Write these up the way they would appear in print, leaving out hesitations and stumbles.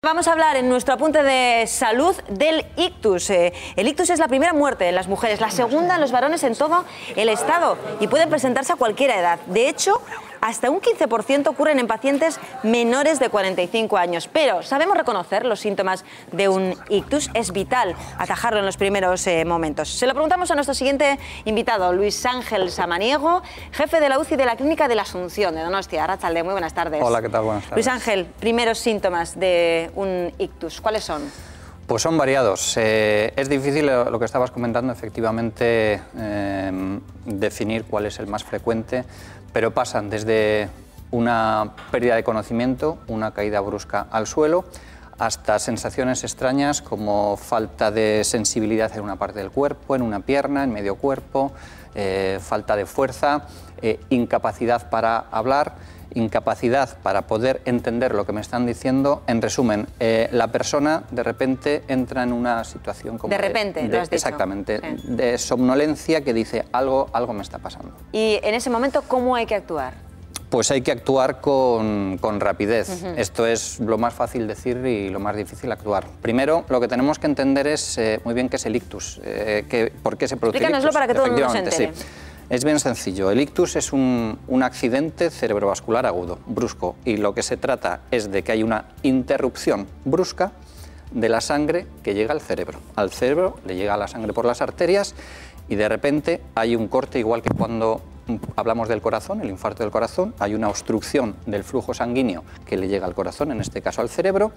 Vamos a hablar en nuestro apunte de salud del ictus. El ictus es la primera muerte en las mujeres, la segunda en los varones en todo el estado y puede presentarse a cualquier edad. De hecho, hasta un 15% ocurren en pacientes menores de 45 años. Pero ¿sabemos reconocer los síntomas de un ictus? Es vital atajarlo en los primeros momentos. Se lo preguntamos a nuestro siguiente invitado, Luis Ángel Samaniego, jefe de la UCI de la Clínica de la Asunción de Donostia. Arratsalde, muy buenas tardes. Hola, ¿qué tal? Buenas tardes. Luis Ángel, primeros síntomas de un ictus, ¿cuáles son? Pues son variados. Es difícil, lo que estabas comentando, efectivamente, definir cuál es el más frecuente, pero pasan desde una pérdida de conocimiento, una caída brusca al suelo, hasta sensaciones extrañas como falta de sensibilidad en una parte del cuerpo, en una pierna, en medio cuerpo, falta de fuerza, incapacidad para hablar, incapacidad para poder entender lo que me están diciendo. En resumen, la persona de repente entra en una situación como... De repente, lo has dicho. Exactamente, sí. De somnolencia que dice algo me está pasando. Y en ese momento, ¿cómo hay que actuar? Pues hay que actuar con rapidez. Esto es lo más fácil decir y lo más difícil actuar. Primero, lo que tenemos que entender es muy bien qué es el ictus, por qué se produce el ictus. Explícanoslo para que todo el mundo se entere. Sí. Es bien sencillo. El ictus es un accidente cerebrovascular agudo, brusco, y lo que se trata es de que hay una interrupción brusca de la sangre que llega al cerebro. Al cerebro le llega la sangre por las arterias y de repente hay un corte, igual que cuando hablamos del corazón, el infarto del corazón, hay una obstrucción del flujo sanguíneo que le llega al corazón, en este caso al cerebro,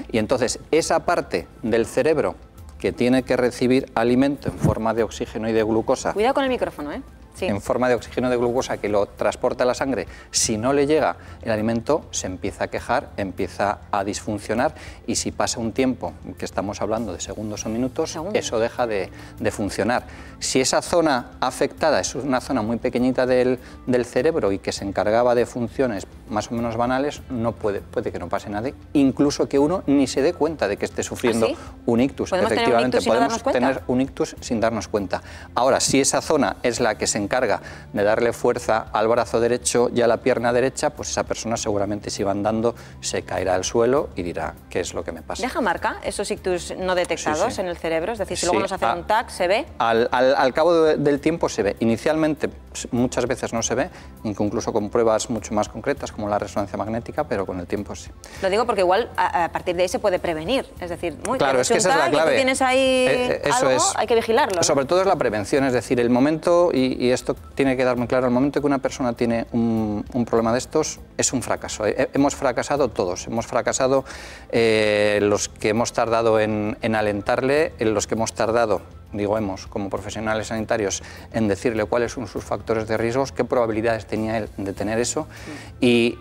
y entonces esa parte del cerebro que tiene que recibir alimento en forma de oxígeno y de glucosa... Cuidado con el micrófono, ¿eh? Sí. En forma de oxígeno de glucosa que lo transporta a la sangre, si no le llega el alimento se empieza a quejar, empieza a disfuncionar y si pasa un tiempo, que estamos hablando de segundos o minutos, eso deja de funcionar. Si esa zona afectada es una zona muy pequeñita del cerebro y que se encargaba de funciones más o menos banales, puede que no pase nada, incluso que uno ni se dé cuenta de que esté sufriendo un ictus. Efectivamente, podemos tener un ictus sin darnos cuenta. Ahora, si esa zona es la que se encarga de darle fuerza al brazo derecho y a la pierna derecha, pues esa persona seguramente si va andando se caerá al suelo y dirá qué es lo que me pasa. ¿Deja marca esos ictus no detectados en el cerebro? Es decir, si luego nos hacen un TAC, ¿se ve? Al cabo del tiempo se ve. Inicialmente muchas veces no se ve, incluso con pruebas mucho más concretas como la resonancia magnética, pero con el tiempo sí. Lo digo porque igual a partir de ahí se puede prevenir. Es decir, claro, es que esa es la clave. Tú tienes ahí algo, hay que vigilarlo, ¿no? Sobre todo es la prevención, es decir, el momento, y esto tiene que quedar muy claro, el momento que una persona tiene un problema de estos es un fracaso. Hemos fracasado todos, hemos fracasado los que hemos tardado en alentarle, los que hemos tardado, digo hemos, como profesionales sanitarios, en decirle cuáles son sus factores de riesgos, qué probabilidades tenía él de tener eso, y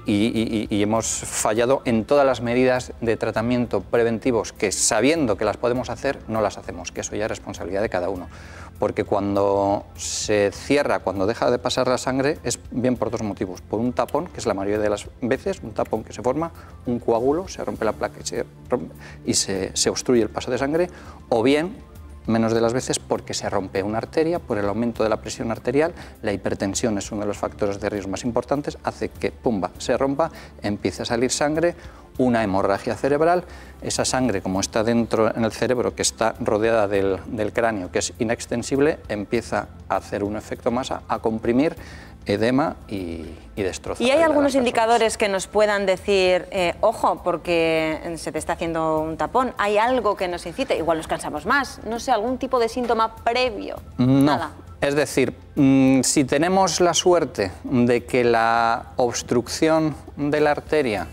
hemos fallado en todas las medidas de tratamiento preventivos que, sabiendo que las podemos hacer, no las hacemos, que eso ya es responsabilidad de cada uno. Porque cuando se cierra, cuando deja de pasar la sangre, es bien por dos motivos. Por un tapón, que es la mayoría de las veces, un tapón que se forma, un coágulo, se rompe la placa y se obstruye el paso de sangre, o bien, menos de las veces, porque se rompe una arteria, por el aumento de la presión arterial. La hipertensión es uno de los factores de riesgo más importantes, hace que, pumba, se rompa, empiece a salir sangre, una hemorragia cerebral, esa sangre, como está dentro en el cerebro, que está rodeada del cráneo, que es inextensible, empieza a hacer un efecto masa, a comprimir, edema y destrozar. ¿Y hay algunos indicadores que nos puedan decir, ojo, porque se te está haciendo un tapón, hay algo que nos incite, igual nos cansamos más, no sé, algún tipo de síntoma previo? No. Nada. Es decir, si tenemos la suerte de que la obstrucción de la arteria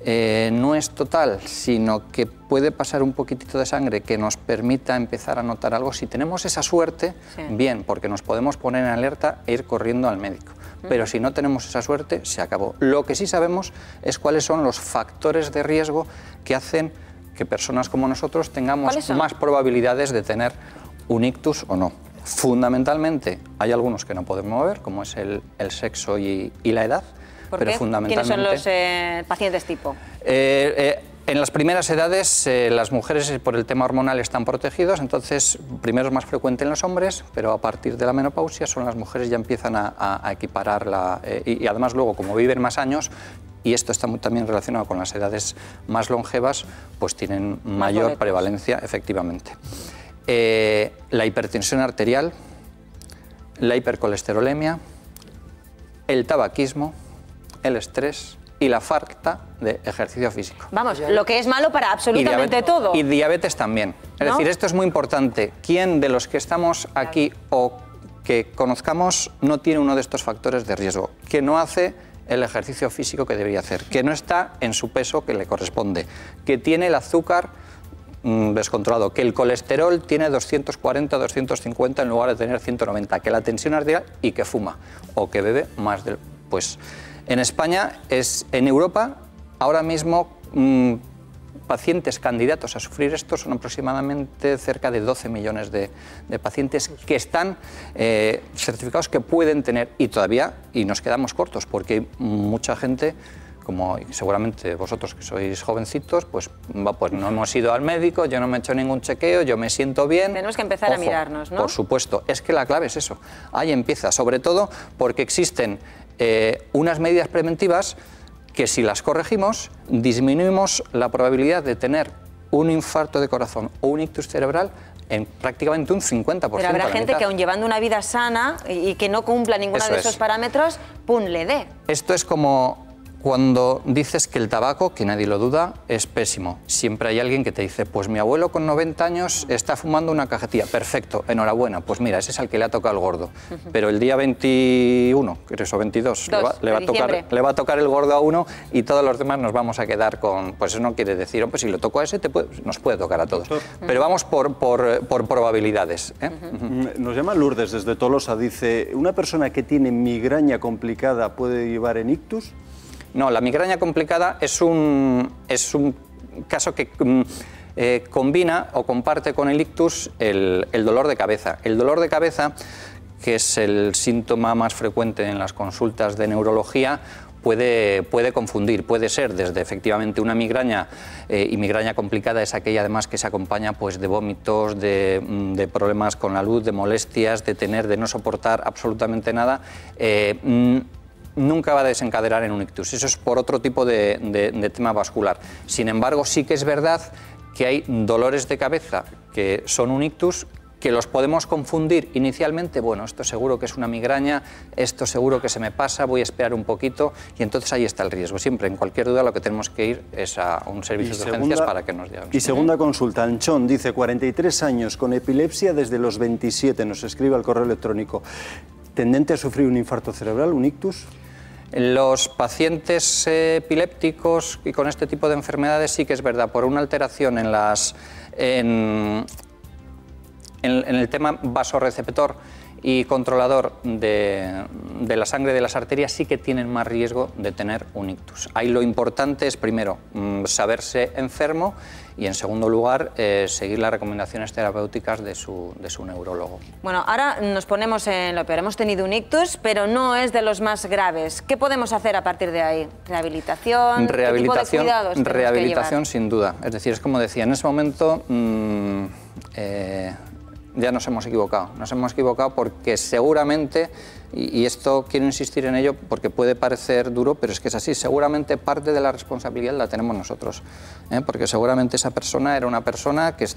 no es total, sino que puede pasar un poquitito de sangre que nos permita empezar a notar algo, si tenemos esa suerte, bien, porque nos podemos poner en alerta e ir corriendo al médico. Pero si no tenemos esa suerte, se acabó. Lo que sí sabemos es cuáles son los factores de riesgo que hacen que personas como nosotros tengamos más probabilidades de tener un ictus o no. Fundamentalmente, hay algunos que no podemos mover, como es el sexo y la edad. ¿Por qué? ¿Quiénes son los pacientes tipo? En las primeras edades las mujeres por el tema hormonal están protegidas, entonces primero es más frecuente en los hombres, pero a partir de la menopausia son las mujeres ya empiezan a equiparar y además luego como viven más años y esto está también relacionado con las edades más longevas, pues tienen mayor prevalencia, efectivamente. La hipertensión arterial, la hipercolesterolemia, el tabaquismo, el estrés y la falta de ejercicio físico. Vamos, lo que es malo para absolutamente todo. Y diabetes también. Es decir, esto es muy importante. ¿Quién de los que estamos aquí o que conozcamos no tiene uno de estos factores de riesgo? Que no hace el ejercicio físico que debería hacer, que no está en su peso que le corresponde, que tiene el azúcar descontrolado, que el colesterol tiene 240, 250 en lugar de tener 190, que la tensión arterial y que fuma o que bebe más del... Pues en España, en Europa, ahora mismo pacientes candidatos a sufrir esto son aproximadamente cerca de 12 millones de pacientes que están certificados que pueden tener, y todavía, y nos quedamos cortos, porque hay mucha gente, como seguramente vosotros que sois jovencitos, pues no hemos ido al médico, yo no me he hecho ningún chequeo, yo me siento bien. Tenemos que empezar a mirarnos, ¿no? Por supuesto, es que la clave es eso, ahí empieza, sobre todo porque existen unas medidas preventivas que si las corregimos, disminuimos la probabilidad de tener un infarto de corazón o un ictus cerebral en prácticamente un 50%. Pero habrá gente que aun llevando una vida sana y que no cumpla ninguno de esos parámetros, ¡pum!, le dé. Esto es como cuando dices que el tabaco, que nadie lo duda, es pésimo. Siempre hay alguien que te dice, pues mi abuelo con 90 años está fumando una cajetilla. Perfecto, enhorabuena. Pues mira, ese es al que le ha tocado el gordo. Pero el día 21, o 22, le va a tocar el gordo a uno y todos los demás nos vamos a quedar con... Pues eso no quiere decir, pues si lo toco a ese, nos puede tocar a todos. Pero vamos por probabilidades. Nos llama Lourdes desde Tolosa, dice, ¿una persona que tiene migraña complicada puede llevar en ictus? No, la migraña complicada es un caso que combina o comparte con el ictus el dolor de cabeza. El dolor de cabeza, que es el síntoma más frecuente en las consultas de neurología, puede confundir, puede ser desde efectivamente una migraña, y migraña complicada es aquella además que se acompaña pues, de vómitos, de problemas con la luz, de molestias, de no soportar absolutamente nada. Nunca va a desencadenar en un ictus. Eso es por otro tipo de tema vascular. Sin embargo, sí que es verdad que hay dolores de cabeza que son un ictus, que los podemos confundir inicialmente. Bueno, esto seguro que es una migraña, esto seguro que se me pasa, voy a esperar un poquito, y entonces ahí está el riesgo. Siempre, en cualquier duda, lo que tenemos que ir es a un servicio de urgencias para que nos digan. Y segunda consulta, Anchón dice, 43 años, con epilepsia desde los 27, nos escribe al correo electrónico. ¿Tendente a sufrir un infarto cerebral, un ictus? Los pacientes epilépticos y con este tipo de enfermedades sí que es verdad, por una alteración en el tema vasoreceptor y controlador de la sangre de las arterias, sí que tienen más riesgo de tener un ictus. Ahí lo importante es, primero, saberse enfermo y, en segundo lugar, seguir las recomendaciones terapéuticas de su neurólogo. Bueno, ahora nos ponemos en lo peor. Hemos tenido un ictus, pero no es de los más graves. ¿Qué podemos hacer a partir de ahí? ¿Rehabilitación? ¿Qué tipo de cuidados rehabilitación, sin duda. Es decir, es como decía, en ese momento... ya nos hemos equivocado porque seguramente, y esto quiero insistir en ello porque puede parecer duro, pero es que es así, seguramente parte de la responsabilidad la tenemos nosotros, porque seguramente esa persona era una persona que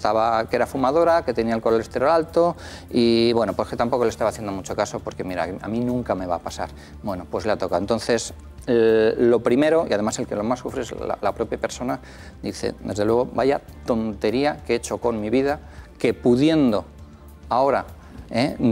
era fumadora, que tenía el colesterol alto y bueno, pues que tampoco le estaba haciendo mucho caso porque mira, a mí nunca me va a pasar. Bueno, pues le ha tocado. Entonces, lo primero, y además el que lo más sufre es la propia persona, dice, desde luego, vaya tontería que he hecho con mi vida, que pudiendo ahora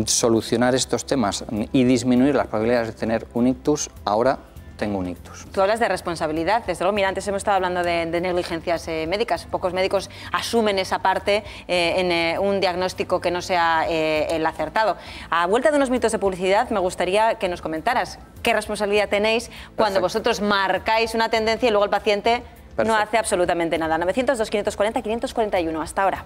solucionar estos temas y disminuir las probabilidades de tener un ictus, ahora tengo un ictus. Tú hablas de responsabilidad, desde luego, mira, antes hemos estado hablando de negligencias médicas. Pocos médicos asumen esa parte en un diagnóstico que no sea el acertado. A vuelta de unos minutos de publicidad, me gustaría que nos comentaras qué responsabilidad tenéis cuando vosotros marcáis una tendencia y luego el paciente no hace absolutamente nada. 902, 540, 541, hasta ahora.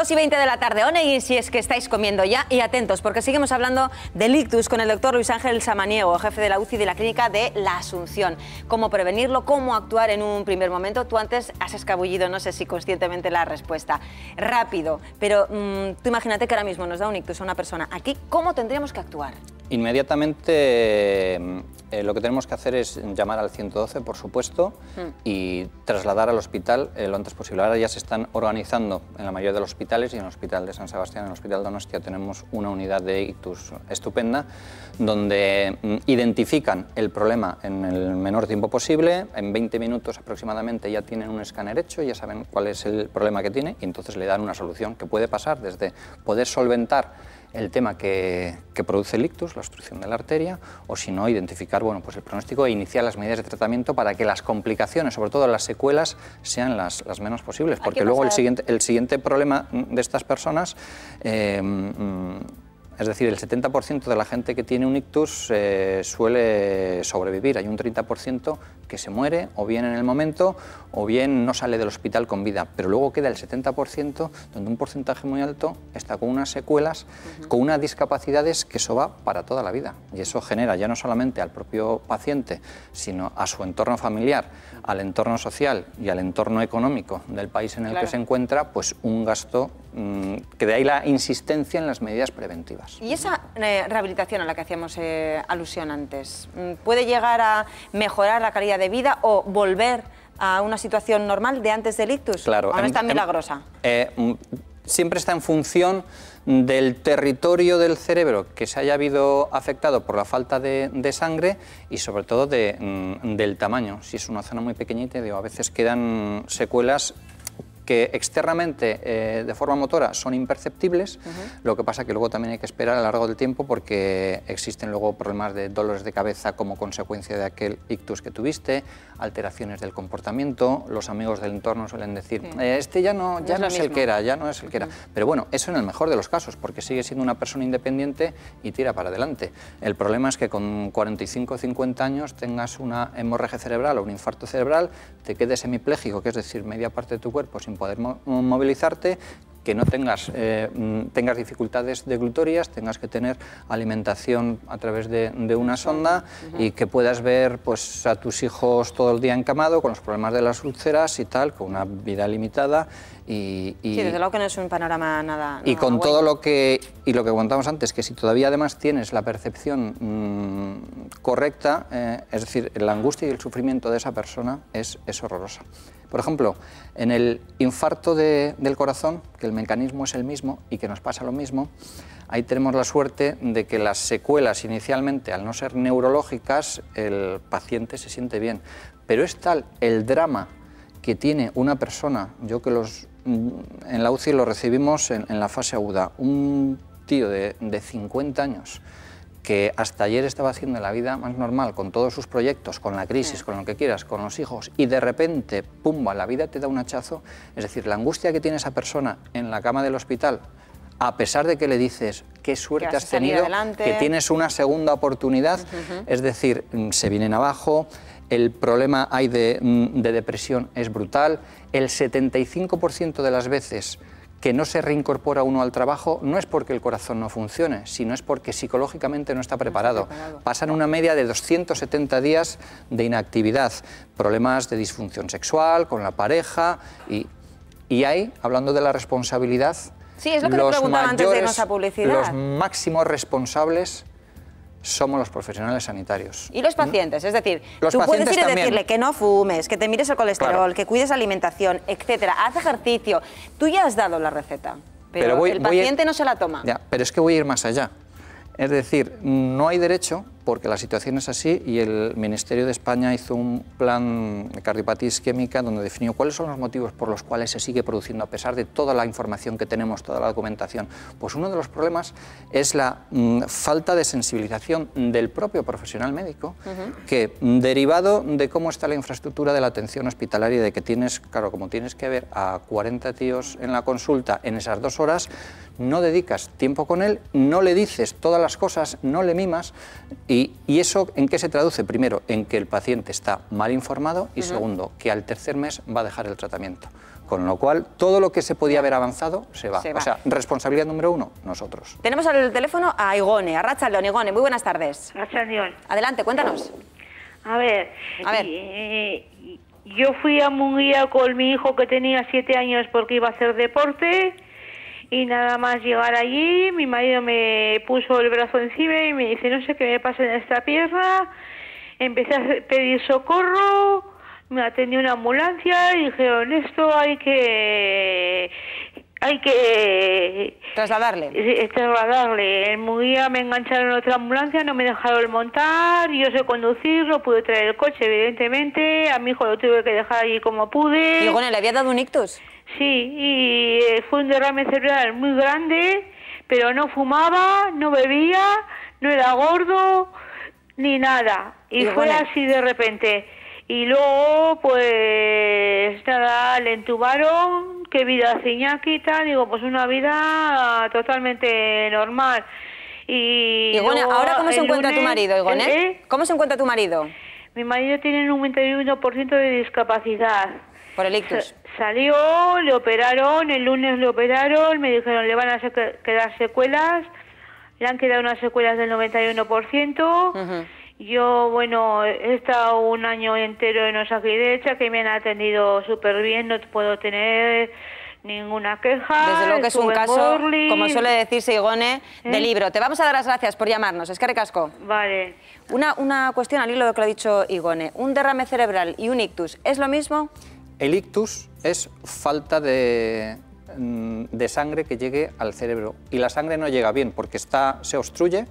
2:20 de la tarde. Onegui, si es que estáis comiendo ya, y atentos, porque seguimos hablando del ictus con el doctor Luis Ángel Samaniego, jefe de la UCI de la Clínica de la Asunción. Cómo prevenirlo, cómo actuar en un primer momento. Tú antes has escabullido, no sé si conscientemente, la respuesta. Rápido, pero tú imagínate que ahora mismo nos da un ictus a una persona. Aquí, ¿cómo tendríamos que actuar? Inmediatamente lo que tenemos que hacer es llamar al 112, por supuesto, y trasladar al hospital lo antes posible. Ahora ya se están organizando en la mayoría de los hospitales, y en el Hospital de San Sebastián, en el Hospital Donostia, tenemos una unidad de ictus estupenda, donde identifican el problema en el menor tiempo posible. En 20 minutos aproximadamente ya tienen un escáner hecho, ya saben cuál es el problema que tiene, y entonces le dan una solución que puede pasar desde poder solventar el tema que produce el ictus, la obstrucción de la arteria, o si no, identificar pues el pronóstico e iniciar las medidas de tratamiento para que las complicaciones, sobre todo las secuelas, sean las menos posibles, porque luego el siguiente problema de estas personas, es decir, el 70% de la gente que tiene un ictus suele sobrevivir. Hay un 30% que se muere, o bien en el momento, o bien no sale del hospital con vida. Pero luego queda el 70%, donde un porcentaje muy alto está con unas secuelas, con unas discapacidades que eso va para toda la vida. Y eso genera ya no solamente al propio paciente, sino a su entorno familiar, al entorno social y al entorno económico del país en el que se encuentra, pues un gasto que de ahí la insistencia en las medidas preventivas. ¿Y esa rehabilitación a la que hacíamos alusión antes, puede llegar a mejorar la calidad de vida o volver a una situación normal de antes del ictus? Claro. ¿O no es tan milagrosa? Siempre está en función del territorio del cerebro que se haya habido afectado por la falta de sangre, y sobre todo del tamaño. Si es una zona muy pequeñita, a veces quedan secuelas que externamente, de forma motora, son imperceptibles. Lo que pasa que luego también hay que esperar a lo largo del tiempo, porque existen luego problemas de dolores de cabeza como consecuencia de aquel ictus que tuviste, alteraciones del comportamiento. Los amigos del entorno suelen decir, este ya no es el que era, ya no es el que era. Pero bueno, eso en el mejor de los casos, porque sigue siendo una persona independiente y tira para adelante. El problema es que con 45 o 50 años tengas una hemorragia cerebral o un infarto cerebral, te quedes hemipléjico, que es decir, media parte de tu cuerpo sin poder movilizarte, que no tengas dificultades deglutorias, tengas que tener alimentación a través de una sonda, y que puedas ver pues, a tus hijos todo el día encamado con los problemas de las úlceras y tal, con una vida limitada. Sí, desde luego que no es un panorama nada y con bueno. todo lo que comentamos antes, que si todavía además tienes la percepción correcta, es decir, la angustia y el sufrimiento de esa persona es horrorosa. Por ejemplo, en el infarto del corazón, que el mecanismo es el mismo y que nos pasa lo mismo, ahí tenemos la suerte de que las secuelas inicialmente, al no ser neurológicas, el paciente se siente bien. Pero es tal el drama que tiene una persona, yo que en la UCI lo recibimos en la fase aguda, un tío de 50 años, que hasta ayer estaba haciendo la vida más normal, con todos sus proyectos, con la crisis, con lo que quieras, con los hijos, y de repente, pumba, la vida te da un hachazo. Es decir, la angustia que tiene esa persona en la cama del hospital, a pesar de que le dices qué suerte has tenido, que tienes una segunda oportunidad, es decir, se vienen abajo. El problema hay de depresión es brutal. El 75% de las veces que no se reincorpora uno al trabajo no es porque el corazón no funcione, sino es porque psicológicamente no está preparado. Pasan una media de 270 días de inactividad, problemas de disfunción sexual con la pareja, y ahí, hablando de la responsabilidad, sí, es lo que te preguntaba antes de irnos a publicidad. Los máximos responsables somos los profesionales sanitarios. Y los pacientes, es decir, tú puedes ir a decirle que no fumes, que te mires el colesterol, que cuides la alimentación, etcétera, haz ejercicio. Tú ya has dado la receta, pero el paciente no se la toma. Ya, pero es que voy a ir más allá. Es decir, no hay derecho, porque la situación es así, y el Ministerio de España hizo un plan de cardiopatía isquémica donde definió cuáles son los motivos por los cuales se sigue produciendo, a pesar de toda la información que tenemos, toda la documentación. Pues uno de los problemas es la falta de sensibilización del propio profesional médico, que, derivado de cómo está la infraestructura de la atención hospitalaria, de que tienes, claro, como tienes que ver a 40 tíos en la consulta en esas 2 horas, no dedicas tiempo con él, no le dices todas las cosas, no le mimas, y eso ¿en qué se traduce? Primero, en que el paciente está mal informado, y segundo, que al tercer mes va a dejar el tratamiento. Con lo cual, todo lo que se podía haber avanzado se va. Se va. O sea, responsabilidad número 1, nosotros. Tenemos al teléfono a Igone, a Arratsaldeon. Igone, muy buenas tardes. Arratsaldeon. Adelante, cuéntanos. A ver. Yo fui a Munguía con mi hijo que tenía 7 años porque iba a hacer deporte y nada más llegar allí, mi marido me puso el brazo encima y me dice, no sé qué me pasa en esta pierna. Empecé a pedir socorro, me atendió una ambulancia y dijeron, esto hay que trasladarle. Trasladarle. En Munguía me engancharon en otra ambulancia, no me dejaron montar, yo sé conducir, no pude traer el coche, evidentemente, a mi hijo lo tuve que dejar allí como pude. Y bueno, ¿le había dado un ictus? Sí, y fue un derrame cerebral muy grande, pero no fumaba, no bebía, no era gordo, ni nada. Y fue así de repente. Y luego, pues nada, le entubaron, qué vida hace Iñaki y tal, digo, pues una vida totalmente normal. Y bueno, ¿ahora cómo se encuentra tu marido, Igone? ¿Eh? ¿Cómo se encuentra tu marido? Mi marido tiene un 91% de discapacidad. Por el ictus. Salió, le operaron, el lunes le operaron, me dijeron le van a quedar secuelas, le han quedado unas secuelas del 91%. Yo, bueno, he estado un año entero en Osakidecha, que me han atendido súper bien, no puedo tener ninguna queja. Desde luego que es un caso, como suele decirse Igone, de libro. Te vamos a dar las gracias por llamarnos, eskerrik asko. Vale. Una cuestión al hilo de lo que lo ha dicho Igone. ¿Un derrame cerebral y un ictus es lo mismo? El ictus es falta de sangre que llegue al cerebro. Y la sangre no llega bien porque se obstruye,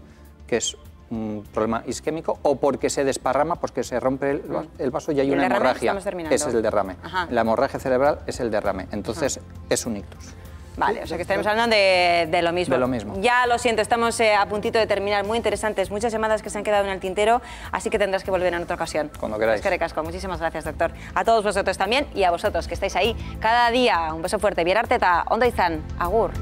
que es un problema isquémico, o porque se desparrama, porque se rompe el vaso y hay una hemorragia. Ese es el derrame. Ajá. La hemorragia cerebral es el derrame. Entonces, es un ictus. Vale, o sea que estaremos hablando de lo mismo. De lo mismo. Ya lo siento, estamos a puntito de terminar, muy interesantes, muchas llamadas que se han quedado en el tintero, así que tendrás que volver en otra ocasión. Cuando queráis. Eskerrik asko, muchísimas gracias, doctor. A todos vosotros también y a vosotros que estáis ahí cada día. Un beso fuerte. Biar Arteta, ondo izan, agur.